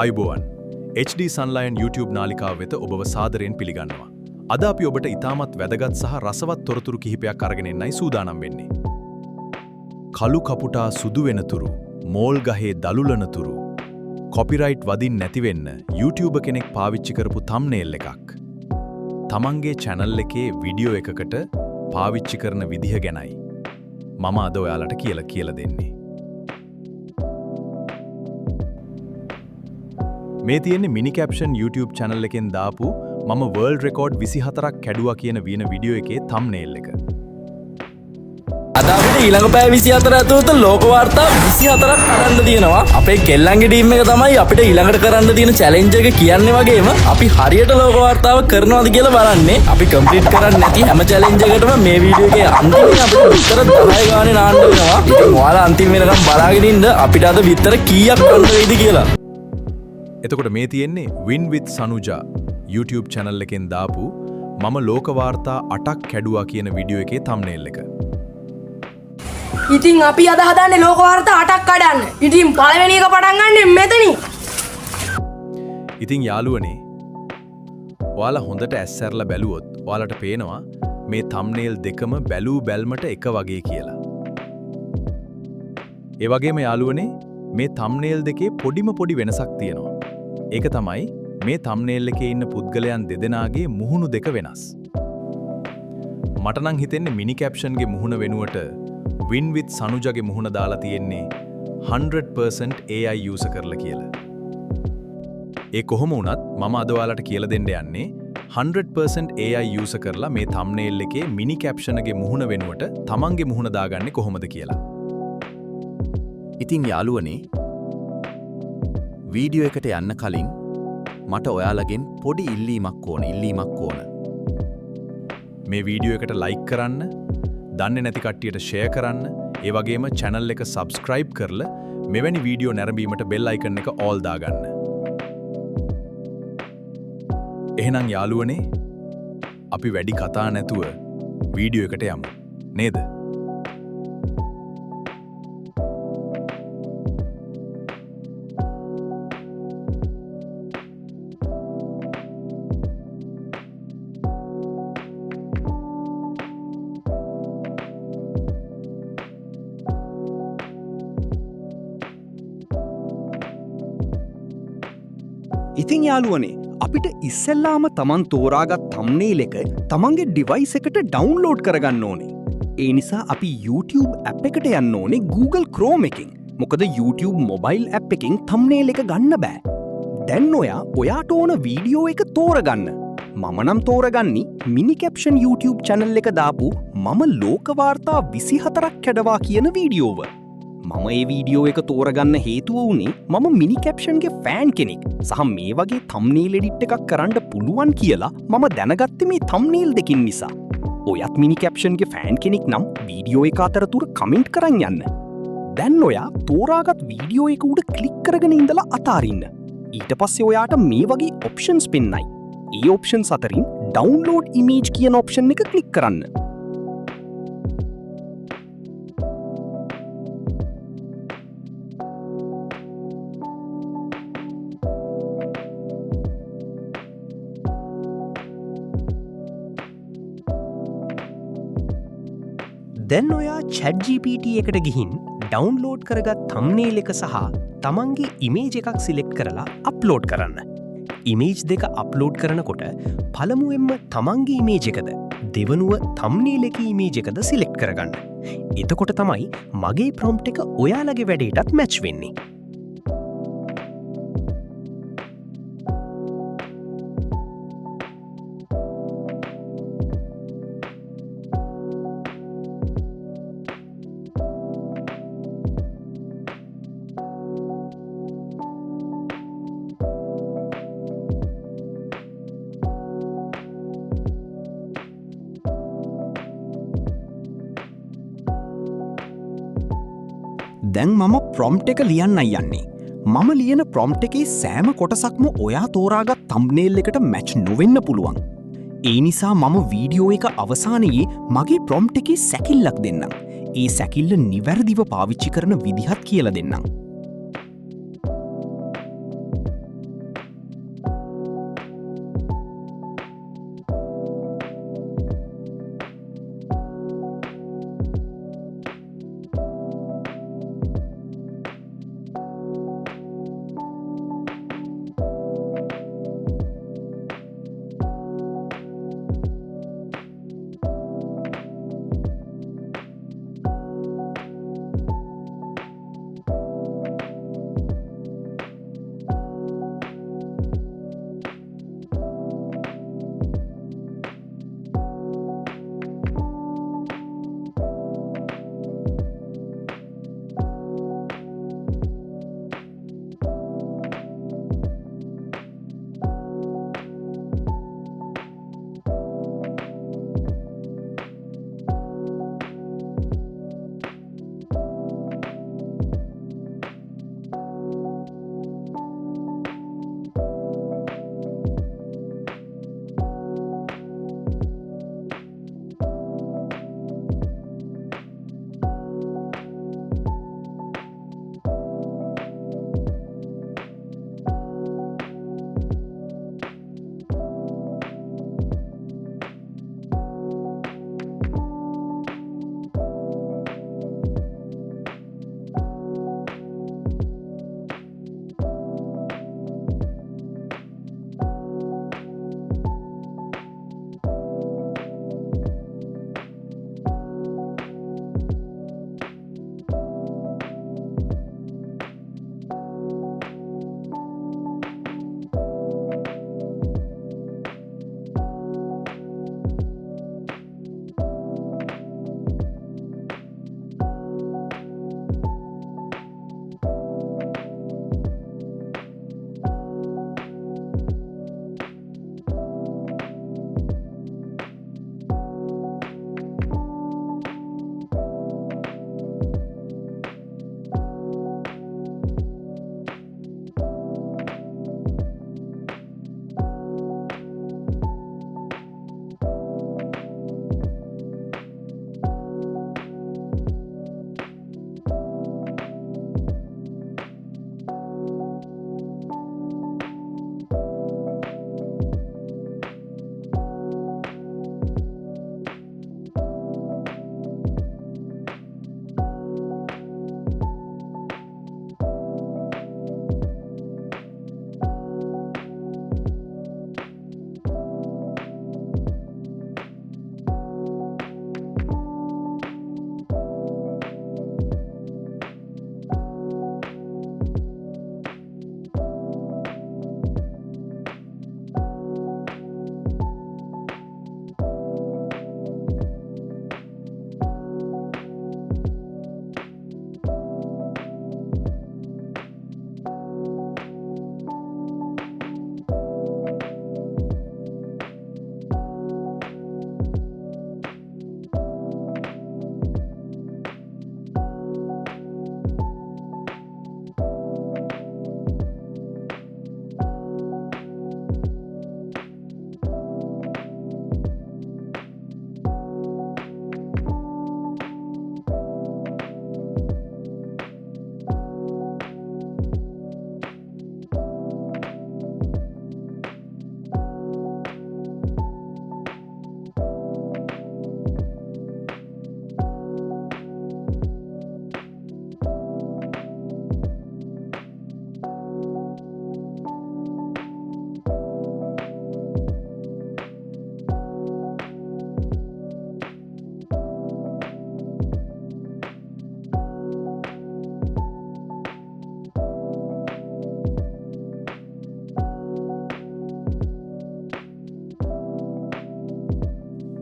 ආයුබෝවන් HD Sunline YouTube නාලිකාව වෙත ඔබව සාදරයෙන් පිළිගන්නවා. අද අපි ඔබට ඉතාමත් වැදගත් සහ රසවත් තොරතුරු කිහිපයක් අරගෙන එන්නයි සූදානම් වෙන්නේ. කළු කපුටා සුදු වෙනතුරු, මෝල් ගහේ දලුලනතුරු, කොපිරයිට් වදින් නැති වෙන්න YouTube කෙනෙක් පාවිච්චි කරපු thumbnail එකක්. තමන්ගේ channel එකේ වීඩියෝ එකකට පාවිච්චි කරන විදිහ ගැනයි මම අද ඔයාලට කියලා දෙන්නේ. මේ තියෙන්නේ මිනි කැප්ෂන් YouTube channel එකෙන් දාපු මම world record 24ක් කැඩුවා කියන වීඩියෝ එකේ thumbnail එක. අද අපිට ඊළඟ පැය 24 ඇතුළත ලෝක වාර්තා 24ක් කරන්න තියෙනවා. අපේ කෙල්ලන්ගේ ටීම් එක තමයි අපිට ඊළඟට කරන්න තියෙන challenge එක කියන්නේ වගේම අපි හරියට ලෝක වාර්තාව කරනවද කියලා බලන්නේ. අපි කම්ප්ලීට් කරන්නේ නැති හැම challenge එකකටම මේ වීඩියෝ එකේ අන්තිමේ අපිට විතර 10 ගානේ නාන්න වෙනවා. ඉතින් ඔයාලා අන්තිම වෙනකම් බලාගෙන ඉන්න අපිට අද විතර කීයක් ගන්න වෙයිද කියලා. එතකොට මේ තියෙන්නේ Win with Sanuja YouTube channel එකෙන් දාපු මම ලෝක වාර්තා 8ක් කැඩුවා කියන වීඩියෝ එකේ thumbnail එක. ඉතින් අපි අද හදන්නේ ලෝක වාර්තා 8ක් කඩන්න. ඉතින් පළවෙනි එක පටන් ගන්න මෙතනින්. ඉතින් යාළුවනේ, ඔයාලා හොඳට ඇස්සැරලා බැලුවොත් ඔයාලට පේනවා මේ thumbnail දෙකම බැලූ බැල්මට එක වගේ කියලා. ඒ වගේම යාළුවනේ, මේ thumbnail දෙකේ පොඩි වෙනසක් තියෙනවා. ඒක තමයි මේ thumbnail එකේ ඉන්න පුද්ගලයන් දෙදෙනාගේ මුහුණු දෙක වෙනස්. මට නම් හිතෙන්නේ මිනි කැප්ෂන්ගේ මුහුණ වෙනුවට Win with Sanujaගේ මුහුණ දාලා තියෙන්නේ 100% AI use කරලා කියලා. ඒ කොහොම වුණත් මම අද ඔයාලට කියලා දෙන්න යන්නේ 100% AI use කරලා මේ thumbnail එකේ මිනි කැප්ෂන්ගේ මුහුණ වෙනුවට තමන්ගේ මුහුණ දාගන්නේ කොහොමද කියලා. ඉතින් යාළුවනේ, වීඩියෝ එකට යන්න කලින් මට ඔයාලගෙන් පොඩි ඉල්ලීමක් ඕන. මේ වීඩියෝ එකට ලයික් කරන්න, දන්නේ නැති කට්ටියට ෂෙයා කරන්න, ඒ වගේම channel එක subscribe කරලා මෙවැනි වීඩියෝ නැරඹීමට bell icon එක all දාගන්න. එහෙනම් යාළුවනේ, අපි වැඩි කතා නැතුව වීඩියෝ එකට යමු. නේද? ඉතින් යාළුවනේ, අපිට ඉස්සෙල්ලාම තමන් තෝරාගත් thumbnail එක තමන්ගේ device එකට download කරගන්න ඕනේ. ඒ නිසා අපි YouTube app එකට යන්න ඕනේ Google Chrome එකෙන්. මොකද YouTube mobile app එකෙන් thumbnail එක ගන්න බෑ. දැන් ඔයාට ඕන වීඩියෝ එක තෝරගන්න. මම නම් තෝරගන්නේ මිනි caption YouTube channel එක දාපු මම ලෝක වාර්තා 24ක් කැඩවා කියන වීඩියෝව. මම ඒ වීඩියෝ එක තෝරගන්න හේතුව වුණේ මම මිනි කැප්ෂන්ගේ ෆෑන් කෙනෙක් සහ මේ වගේ thumbnail edit එකක් කරන්න පුළුවන් කියලා මම දැනගත්තේ මේ thumbnail දෙකින් නිසා. ඔයත් මිනි කැප්ෂන්ගේ ෆෑන් කෙනෙක් නම් වීඩියෝ එක අතරතුර කමෙන්ට් කරන් යන්න. දැන් ඔයා තෝරාගත් වීඩියෝ එක උඩ ක්ලික් කරගෙන ඉඳලා අතාරින්න. ඊට පස්සේ ඔයාට මේ වගේ ඔප්ෂන්ස් පෙන්නයි. ඒ ඔප්ෂන්ස් අතරින් download image කියන ඔප්ෂන් එක ක්ලික් කරන්න. දැන් ඔයා ChatGPT එකට ගිහින් ඩවුන්ලෝඩ් කරගත් thumbnail එක සහ තමන්ගේ ඉමේජ් එකක් සිලෙක්ට් කරලා අප්ලෝඩ් කරන්න. ඉමේජ් දෙක අප්ලෝඩ් කරනකොට පළමුවෙන්ම තමන්ගේ ඉමේජ් එකද, දෙවනුව thumbnail එකේ ඉමේජ් එකද සිලෙක්ට් කරගන්න. එතකොට තමයි මගේ prompt එක ඔයාලගේ වැඩේටත් මැච් වෙන්නේ. දැන් මම ප්‍රොම්ප්ට් එක ලියන්නයි යන්නේ. මම ලියන ප්‍රොම්ප්ට් එකේ සෑම කොටසක්ම ඔයා තෝරාගත් thumbnail එකට මැච් නොවෙන්න පුළුවන්. ඒ නිසා මම වීඩියෝ එක අවසානයේ මගේ ප්‍රොම්ප්ට් එකේ සැකිල්ලක් දෙන්නම්. ඒ සැකිල්ල නිවැරදිව පාවිච්චි කරන විදිහත් කියලා දෙන්නම්.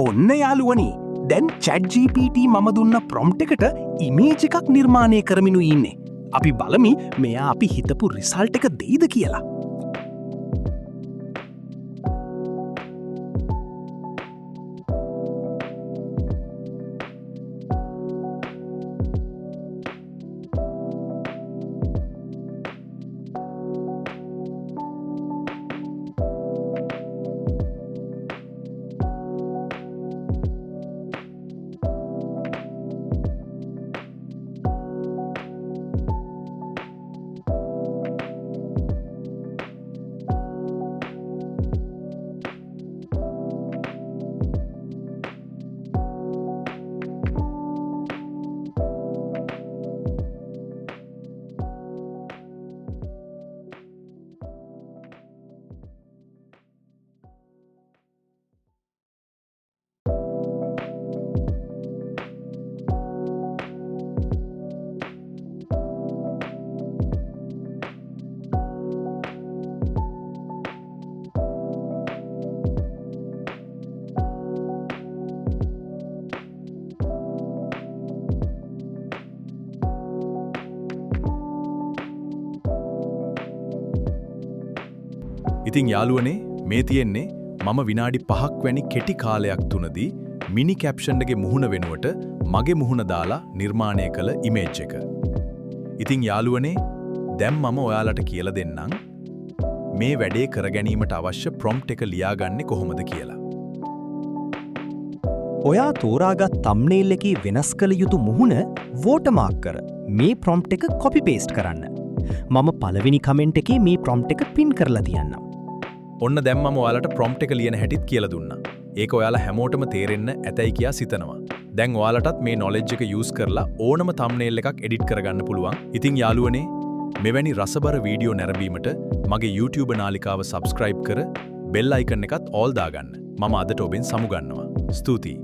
ඔන්න යාළුවනි දැන් ChatGPT මම දුන්න ප්‍රොම්ප්ට් එකට ඉමේජ් එකක් නිර්මාණය කරමිනු ඉන්නේ. අපි බලමි මෙයා අපි හිතපු රිසල්ට් එක දෙයිද කියලා. ඉතින් යාළුවනේ මේ තියෙන්නේ මම විනාඩි 5ක් වැනි කෙටි කාලයක් තුනදී මිනි කැප්ෂන්ගේ මුහුණ වෙනුවට මගේ මුහුණ දාලා නිර්මාණය කළ ඉමේජ් එක. ඉතින් යාළුවනේ දැන් මම ඔයාලට කියලා දෙන්නම් මේ වැඩේ කරගැනීමට අවශ්‍ය ප්‍රොම්ප්ට් එක ලියාගන්නේ කොහොමද කියලා. ඔයා තෝරාගත් තම්නේල් එකේ වෙනස් කළ යුතු මුහුණ වෝටමාර්ක් කර මේ ප්‍රොම්ප්ට් එක කොපි පේස්ට් කරන්න. මම පළවෙනි කමෙන්ට් එකේ මේ ප්‍රොම්ප්ට් එක පින් කරලා තියන්නම්. ඔන්න දැන් මම ඔයාලට ප්‍රොම්ප්ට් එක ලියන හැටිත් කියලා දුන්නා. ඒක ඔයාලා හැමෝටම තේරෙන්න ඇතයි කියා සිතනවා. දැන් ඔයාලටත් මේ knowledge එක use කරලා ඕනම thumbnail එකක් edit කරගන්න පුළුවන්. ඉතින් යාළුවනේ මෙවැනි රසබර වීඩියෝ නැරඹීමට මගේ YouTube නාලිකාව subscribe කර bell icon එකත් all දාගන්න. මම අදට ඔබෙන් සමුගන්නවා. ස්තුතියි.